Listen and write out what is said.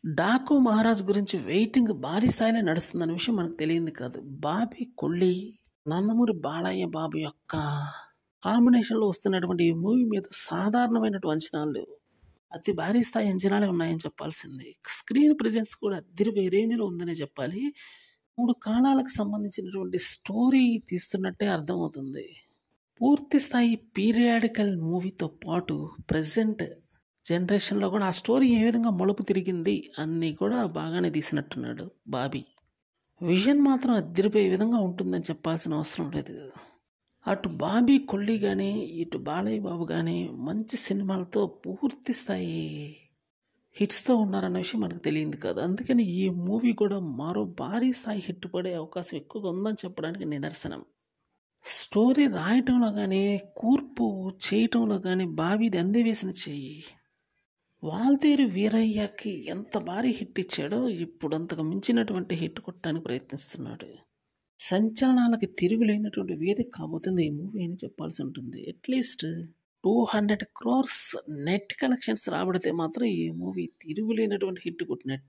'డాకు మహారాజ్' గురించి వెయిటింగ్ భారీ స్థాయిలో నడుస్తుందన్న విషయం మనకు తెలియంది కాదు. బాబీ కొల్లి, నందమూరి బాలయ్య బాబు యొక్క కాంబినేషన్‌లో వస్తున్నటువంటి ఈ మూవీ మీద సాధారణమైనటు అంచనాలు లేవు. అతి భారీ స్థాయి అంచనాలే ఉన్నాయని చెప్పాల్సిందే. స్క్రీన్ ప్రెజెన్స్ కూడా అద్దిరిపోయే రేంజ్‌లో ఉందనే చెప్పాలి. 3 కాలాలకు సంబంధించినటువంటి స్టోరీ తీస్తున్నట్టే అర్థమవుతుంది. పూర్తి స్థాయి పీరియాడికల్ మూవీతో పాటు ప్రెజెంట్ జనరేషన్‌లో కూడా ఆ స్టోరీ ఏ విధంగా మలుపు తిరిగింది అన్నీ కూడా బాగానే తీసినట్టున్నాడు బాబీ. విజన్ మాత్రం అద్దిరిపోయే విధంగా ఉంటుందని చెప్పాల్సిన అవసరం లేదు. అటు బాబీ కొల్లి గాని, ఇటు బాలయ్య బాబు గాని మంచి సినిమాలతో పూర్తి స్థాయి హిట్స్‌తో ఉన్నారన్న విషయం మనకు తెలియంది కాదు. అందుకని ఈ మూవీ కూడా మరో భారీ స్థాయి హిట్ పడే అవకాశం ఎక్కువగా ఉందని చెప్పడానికి నిదర్శనం. స్టోరీ రాయటంలో గాని, కూర్పు చేయటంలో గాని బాబీది అందెవేసిన చెయ్యి. 'వాల్తేరు వీరయ్యకి' ఎంత భారీ హిట్ ఇచ్చాడో ఇప్పుడు అంతకు మించినటువంటి హిట్ కొట్టడానికి ప్రయత్నిస్తున్నాడు. సంచలనాలకి తిరుగులేనటువంటి వేదిక కాబోతుంది ఈ మూవీ అని చెప్పాల్సి ఉంటుంది. అట్‌లీస్ట్ 200 క్రోర్స్ నెట్ కలెక్షన్స్ రాబడితే మాత్రం ఈ మూవీ తిరుగులేనటువంటి హిట్ కొట్టినట్టే.